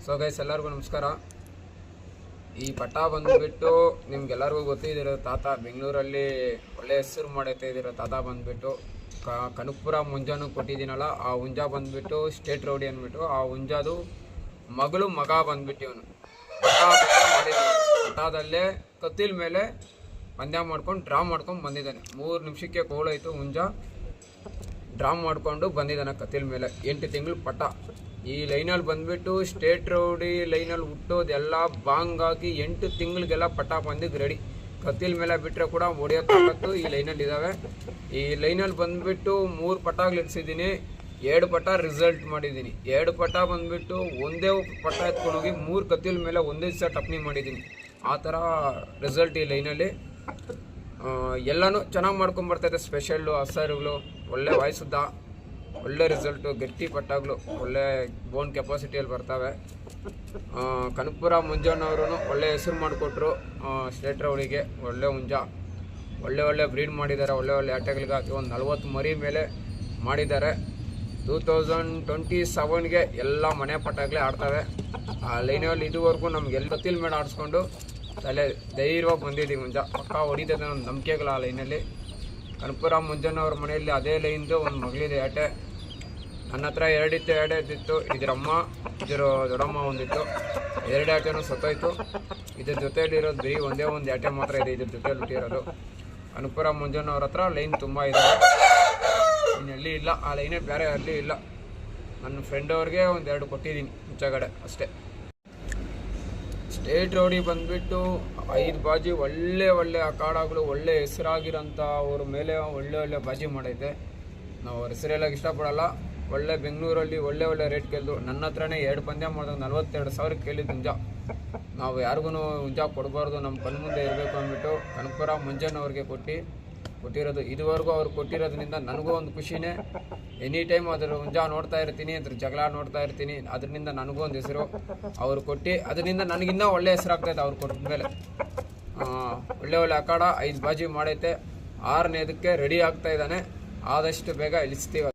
So guys ಎಲ್ಲರಿಗೂ ನಮಸ್ಕಾರ. ಈ ಪಟ ಬಂದುಬಿಟ್ಟು ನಿಮ್ಗೆಲ್ಲರಿಗೂ ಗೊತ್ತಿದ್ದೀರೋ ತಾತ ಬೆಂಗಳೂರಲ್ಲಿ ಒಳ್ಳೆ ಹೆಸರು ಮಾಡೈತೆ ಇದ್ದೀರೋ ತಾತ ಬಂದುಬಿಟ್ಟು ಕನಕಪುರ ಮುಂಜಾನು ಕೊಟ್ಟಿದ್ದೀನಲ್ಲ, ಆ ಹುಂಜ ಬಂದುಬಿಟ್ಟು ಸ್ಟೇಟ್ ರೌಡಿ ಅಂದ್ಬಿಟ್ಟು ಆ ಹುಂಜದು ಮಗ ಬಂದುಬಿಟ್ಟು ಇವನು ಪಟಾದಲ್ಲೇ ಕತ್ತಿಲ ಮೇಲೆ ಪಂದ್ಯ ಮಾಡ್ಕೊಂಡು ಡ್ರಾ ಮಾಡ್ಕೊಂಡು ಬಂದಿದ್ದಾನೆ. 3 ನಿಮಿಷಕ್ಕೆ ಕೋಳಾಯಿತು, ಹುಂಜ ಡ್ರಾ ಮಾಡಿಕೊಂಡು ಬಂದಿದ್ದಾನೆ ಕತ್ತಿಲ ಮೇಲೆ. 8 ತಿಂಗಳು ಪಟ. ಈ ಲೈನಲ್ಲಿ ಬಂದುಬಿಟ್ಟು ಸ್ಟೇಟ್ ರೌಡಿ ಲೈನಲ್ಲಿ ಹುಟ್ಟೋದೆಲ್ಲ ಬಾಂಗಾಗಿ 8 ತಿಂಗಳಿಗೆಲ್ಲ ಪಟ ಬಂದಿದ್ದು ರೆಡಿ. ಕತ್ತಿಲ ಮೇಲೆ ಬಿಟ್ಟರೆ ಕೂಡ ಹೊಡೆಯೋಕ್ಕಾಗತ್ತು ಈ ಲೈನಲ್ಲಿ ಇದ್ದಾವೆ. ಈ ಲೈನಲ್ಲಿ ಬಂದುಬಿಟ್ಟು 3 ಪಟಾಗಳು ಇಡ್ಸಿದ್ದೀನಿ, 2 ಪಟ ರಿಸಲ್ಟ್ ಮಾಡಿದ್ದೀನಿ. 2 ಪಟ ಬಂದುಬಿಟ್ಟು ಒಂದೇ ಪಟ ಎತ್ಕೊಂಡೋಗಿ 3 ಕತ್ತಿಲ ಮೇಲೆ ಒಂದೇ ದಿವಸ ಟಪ್ನಿ ಮಾಡಿದ್ದೀನಿ. ಆ ಥರ ರಿಸಲ್ಟ್ ಈ ಲೈನಲ್ಲಿ. ಎಲ್ಲನೂ ಚೆನ್ನಾಗಿ ಮಾಡ್ಕೊಂಬರ್ತೈತೆ. ಸ್ಪೆಷಲ್ಲು ಹಸರುಗಳು ಒಳ್ಳೆ ವಾಯ್ಸುದ್ದ, ಒಳ್ಳೆ ರಿಸಲ್ಟು, ಗಟ್ಟಿ ಪಟ್ಟಾಗಳು ಒಳ್ಳೆ ಬೋನ್ ಕೆಪಾಸಿಟಿಯಲ್ಲಿ ಬರ್ತವೆ. ಕನಕಪುರ ಮುಂಜಾನವರು ಒಳ್ಳೆ ಹೆಸರು ಮಾಡಿಕೊಟ್ರು ಸ್ಟೇಟ್ ರೌಡಿಗೆ. ಒಳ್ಳೆ ಹುಂಜ ಒಳ್ಳೆ ಬ್ರೀಡ್ ಮಾಡಿದ್ದಾರೆ. ಒಳ್ಳೆ ಆಟಗಳಿಗೆ ಹಾಕಿ ಒಂದು 40 ಮರಿ ಮೇಲೆ ಮಾಡಿದ್ದಾರೆ. 2027ಗೆ ಎಲ್ಲ ಮನೆ ಪಟಾಗ್ಲೇ ಆಡ್ತವೆ. ಆ ಲೈನಲ್ಲಿ ಇದುವರೆಗೂ ನಮ್ಗೆ ಎಲ್ಲ ಕತ್ತಿಲ ಮೇಲೆ ಆಡಿಸ್ಕೊಂಡು ತಲೆ ಧೈರ್ಯವಾಗಿ ಬಂದಿದ್ದೀವಿ. ಮುಂಜಾ ಪಕ್ಕ ಹೊಡಿತದೆ ನಮ್ಮ ನಂಬಿಕೆಗಳು ಆ ಲೈನಲ್ಲಿ. ಕನಕಪುರ ಮುಂಜಾನವ್ರ ಮನೆಯಲ್ಲಿ ಅದೇ ಲೈನ್ದು ಒಂದು ಮಗಳಿದೆ ಆಟೆ. ನನ್ನ ಹತ್ರ 2 ಇತ್ತು. ಇದರಮ್ಮ ದೊಡ್ಡಮ್ಮ ಒಂದಿತ್ತು. 2 ಆಟೆನೂ ಸತ್ತೋಯ್ತು. ಇದ್ರ ಜೊತೆಯಲ್ಲಿರೋದು ಬರೀ ಒಂದೇ ಒಂದು ಆಟೆ ಮಾತ್ರ ಇದೆ ಇದ್ರ ಜೊತೆಯಲ್ಲಿ ಹುಟ್ಟಿರೋದು. ಕನಕಪುರ ಮುಂಜಾನವ್ರ ಹತ್ರ ಲೈನ್ ತುಂಬ ಇದ್ದಾವೆ. ಇನ್ನೆಲ್ಲಿ ಇಲ್ಲ, ಆ ಲೈನೇ ಬೇರೆ ಅಲ್ಲಿ ಇಲ್ಲ. ನನ್ನ ಫ್ರೆಂಡ್ ಅವ್ರಿಗೆ 1-2 ಕೊಟ್ಟಿದ್ದೀನಿ ಮುಂಚೆಗಡೆ ಅಷ್ಟೇ. ಸ್ಟೇಟ್ ರೌಡಿ ಬಂದುಬಿಟ್ಟು 5 ಬಾಜಿ ಒಳ್ಳೆ ಅಖಾಡಗಳು ಒಳ್ಳೆ ಹೆಸರಾಗಿರೋಂಥ ಅವ್ರ ಮೇಲೆ ಒಳ್ಳೆ ಬಾಜಿ ಮಾಡೈತೆ. ನಾವು ಅವ್ರ ಹೆಸರೆಲ್ಲ ಇಷ್ಟಪಡಲ್ಲ. ಒಳ್ಳೆ ಬೆಂಗಳೂರಲ್ಲಿ ಒಳ್ಳೆ ರೇಟ್ ಕೇಳಿದ್ರು. ನನ್ನ ಹತ್ರನೇ 2 ಪಂದ್ಯ ಮಾಡಿದಾಗ 42,000 ಕೇಳಿದ್ದು ಹುಂಜ. ನಾವು ಯಾರಿಗೂ ಹುಂಜ ಕೊಡಬಾರ್ದು, ನಮ್ಮ ಕಣ್ಮುಂದೆ ಇರಬೇಕು ಅಂದ್ಬಿಟ್ಟು ಕನಕಪುರ ಮುಂಜಾನವ್ರಿಗೆ ಕೊಟ್ಟಿರೋದು. ಇದುವರೆಗೂ ಅವ್ರು ಕೊಟ್ಟಿರೋದ್ರಿಂದ ನನಗೂ ಒಂದು ಖುಷಿನೇ. ಎನಿ ಟೈಮ್ ಅದ್ರ ಹುಂಜ ನೋಡ್ತಾ ಇರ್ತೀನಿ, ಅದ್ರ ಜಗಳ ನೋಡ್ತಾ ಇರ್ತೀನಿ. ಅದರಿಂದ ನನಗೂ ಒಂದು ಹೆಸರು ಅವ್ರು ಕೊಟ್ಟು, ಅದರಿಂದ ನನಗಿನ್ನ ಒಳ್ಳೆ ಹೆಸರಾಗ್ತಾಯಿದೆ ಅವ್ರು ಕೊಟ್ಟ ಮೇಲೆ. ಒಳ್ಳೆ ಅಖಾಡ 5 ಬಾಜಿ ಮಾಡೈತೆ. 6ನೇದಕ್ಕೆ ರೆಡಿ ಆಗ್ತಾ ಇದ್ದಾನೆ. ಆದಷ್ಟು ಬೇಗ ಇಳಿಸ್ತೀವಿ.